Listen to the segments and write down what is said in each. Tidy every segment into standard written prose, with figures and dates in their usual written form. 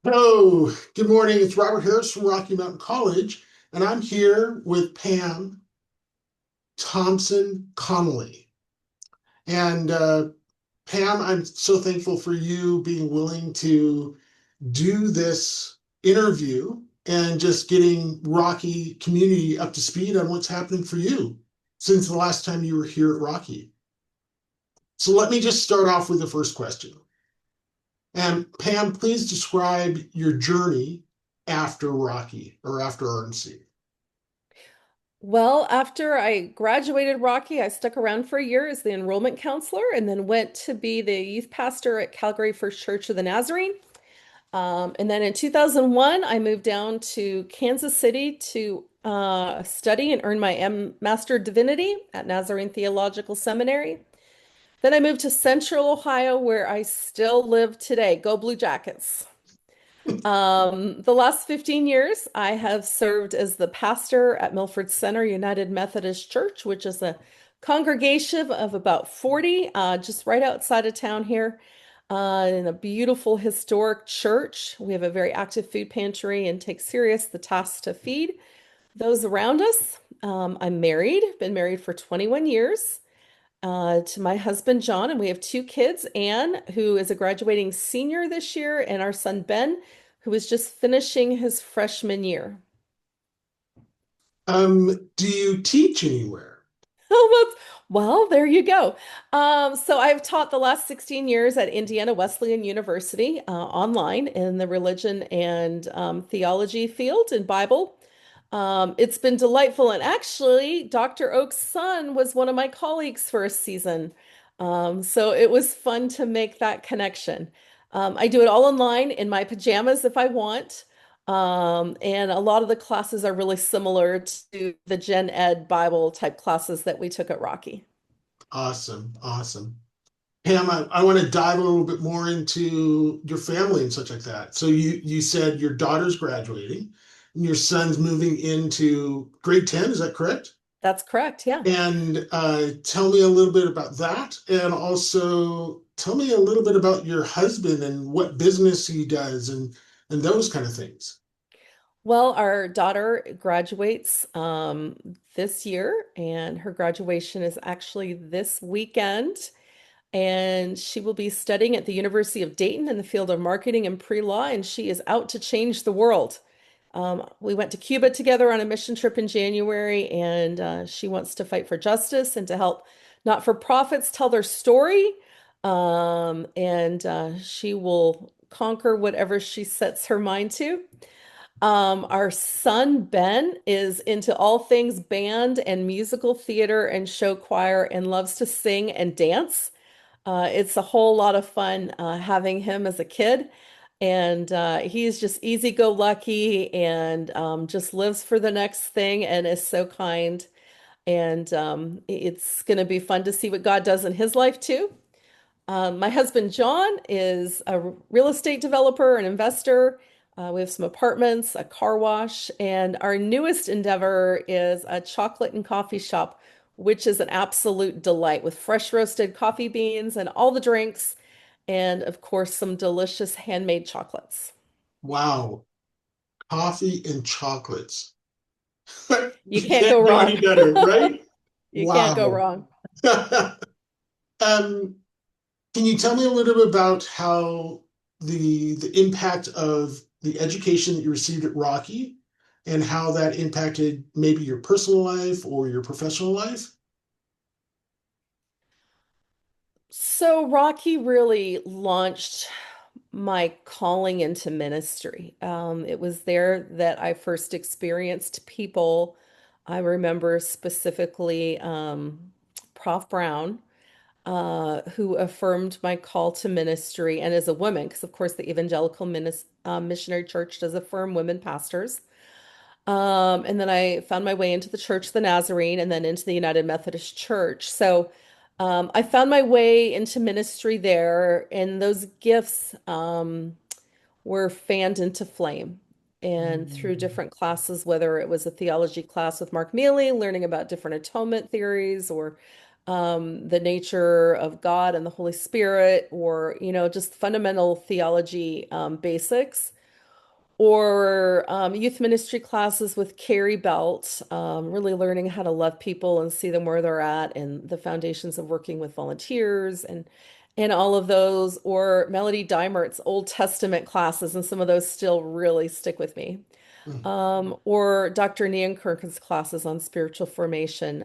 Hello, good morning. It's Robert Harris from Rocky Mountain College, and I'm here with Pam Thompson Connolly. And Pam, I'm so thankful for you being willing to do this interview and just getting Rocky community up to speed on what's happening for you since the last time you were here at Rocky. So let me just start off with the first question. And Pam, please describe your journey after Rocky or after RMC. Well, after I graduated Rocky, I stuck around for a year as the enrollment counselor and then went to be the youth pastor at Calgary First Church of the Nazarene. And then in 2001, I moved down to Kansas City to study and earn my Master of Divinity at Nazarene Theological Seminary. Then I moved to Central Ohio, where I still live today. Go Blue Jackets. The last 15 years, I have served as the pastor at Milford Center United Methodist Church, which is a congregation of about 40, just right outside of town here, in a beautiful historic church. We have a very active food pantry and take serious the task to feed those around us. I'm married, been married for 21 years to my husband, John, and we have two kids, Anne, who is a graduating senior this year, and our son, Ben, who is just finishing his freshman year. Do you teach anywhere? Well, there you go. So I've taught the last 16 years at Indiana Wesleyan University online in the religion and theology field in Bible. It's been delightful. And actually, Dr. Oak's son was one of my colleagues for a season. So it was fun to make that connection. I do it all online in my pajamas if I want. And a lot of the classes are really similar to the Gen Ed Bible type classes that we took at Rocky. Awesome, awesome. Pam, I want to dive a little bit more into your family and such like that. So you said your daughter's graduating and your son's moving into grade 10, is that correct? That's correct. Yeah. And tell me a little bit about that. And also tell me a little bit about your husband and what business he does and those kind of things. Well, our daughter graduates this year, and her graduation is actually this weekend. And she will be studying at the University of Dayton in the field of marketing and pre-law, and she is out to change the world. We went to Cuba together on a mission trip in January, and she wants to fight for justice and to help not-for-profits tell their story. And she will conquer whatever she sets her mind to. Our son Ben is into all things band and musical theater and show choir and loves to sing and dance. It's a whole lot of fun having him as a kid. And he's just easy-go-lucky and just lives for the next thing and is so kind. And it's going to be fun to see what God does in his life too. My husband John is a real estate developer and investor. We have some apartments, a car wash, and our newest endeavor is a chocolate and coffee shop, which is an absolute delight with fresh roasted coffee beans and all the drinks, and of course, some delicious handmade chocolates. Wow, coffee and chocolates. You You can't can't go do any wrong. better, right? You can't go Wow. wrong. Um, can you tell me a little bit about how the impact of the education that you received at Rocky and how that impacted maybe your personal life or your professional life? So Rocky really launched my calling into ministry. It was there that I first experienced people. I remember specifically Prof. Brown, who affirmed my call to ministry, and as a woman, because of course the Evangelical Missionary Church does affirm women pastors. And then I found my way into the Church of the Nazarene and then into the United Methodist Church. So I found my way into ministry there, and those gifts were fanned into flame. And through Mm. different classes, whether it was a theology class with Mark Mealy, learning about different atonement theories, or the nature of God and the Holy Spirit, or just fundamental theology basics, or youth ministry classes with Carrie Belt, really learning how to love people and see them where they're at, and the foundations of working with volunteers and all of those, or Melody Dimert's Old Testament classes, and some of those still really stick with me. Mm. Or Dr. Kirk's classes on spiritual formation.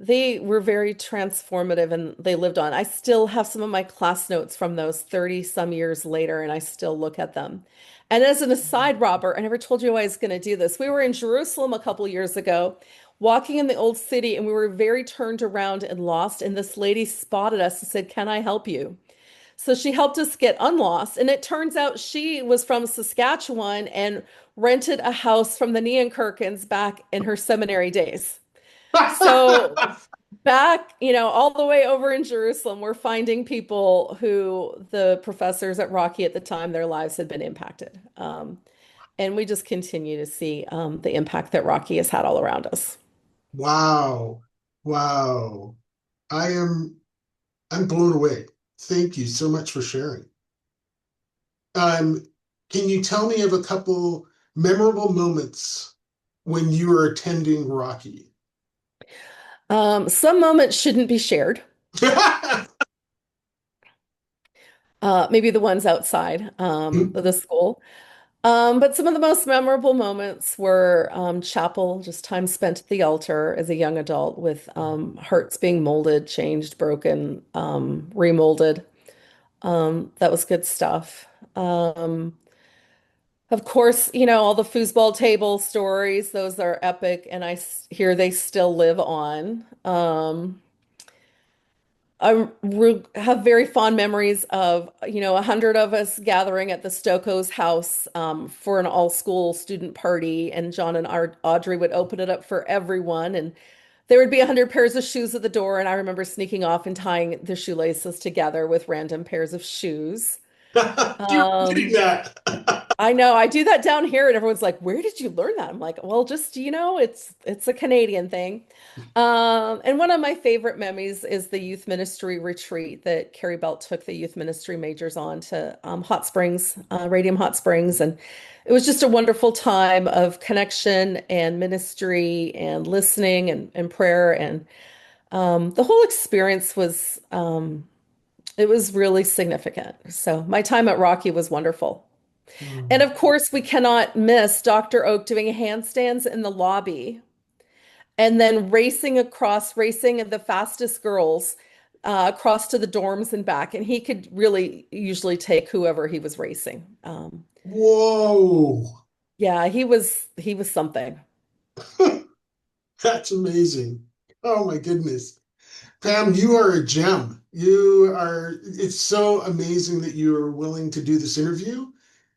They were very transformative and they lived on. I still have some of my class notes from those 30 some years later, and I still look at them. And as an aside, Robert, I never told you I was going to do this. We were in Jerusalem a couple years ago, walking in the old city, and we were very turned around and lost. And this lady spotted us and said, "Can I help you?" So she helped us get unlost. And it turns out she was from Saskatchewan and rented a house from the Neonkirkens back in her seminary days. So back, all the way over in Jerusalem, we're finding people who the professors at Rocky at the time, their lives had been impacted. And we just continue to see the impact that Rocky has had all around us. Wow. Wow. I am I'm blown away. Thank you so much for sharing. Um, can you tell me of a couple memorable moments when you were attending Rocky? Some moments shouldn't be shared. Maybe the ones outside of the school. But some of the most memorable moments were chapel, just time spent at the altar as a young adult with hearts being molded, changed, broken, remolded. That was good stuff. Of course, all the foosball table stories, those are epic, and hear they still live on. Have very fond memories of, 100 of us gathering at the Stokoe's house for an all-school student party, and John and Audrey would open it up for everyone, and there would be 100 pairs of shoes at the door, and I remember sneaking off and tying the shoelaces together with random pairs of shoes. You're doing Um, that. I know I do that down here, and everyone's like, "Where did you learn that?" I'm like, "Well, just it's a Canadian thing." And one of my favorite memories is the youth ministry retreat that Carrie Belt took the youth ministry majors on to Hot Springs, Radium Hot Springs, and it was just a wonderful time of connection and ministry and listening and prayer, and the whole experience was it was really significant. So my time at Rocky was wonderful. And Mm. of course, we cannot miss Dr. Oak doing handstands in the lobby and then racing the fastest girls across to the dorms and back. And he could really usually take whoever he was racing. Whoa. Yeah, he was something. That's amazing. Oh my goodness. Pam, you are a gem. It's so amazing that you are willing to do this interview.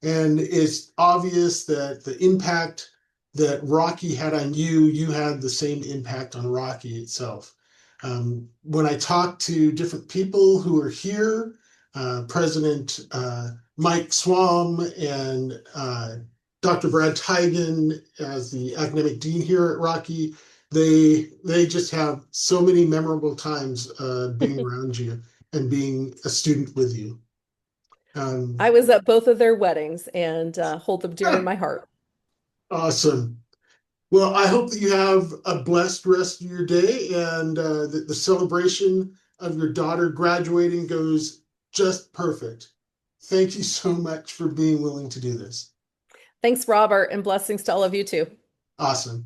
And it's obvious that the impact that Rocky had on you, you had the same impact on Rocky itself. When I talk to different people who are here, President Mike Swam and Dr. Brad Teigen as the academic dean here at Rocky, they just have so many memorable times being around you and being a student with you. I Um, was at both of their weddings and hold them dear in my heart. awesome. Well, I hope that you have a blessed rest of your day and that the celebration of your daughter graduating goes just perfect. Thank you so much for being willing to do this. Thanks, Robert, and blessings to all of you too. Awesome.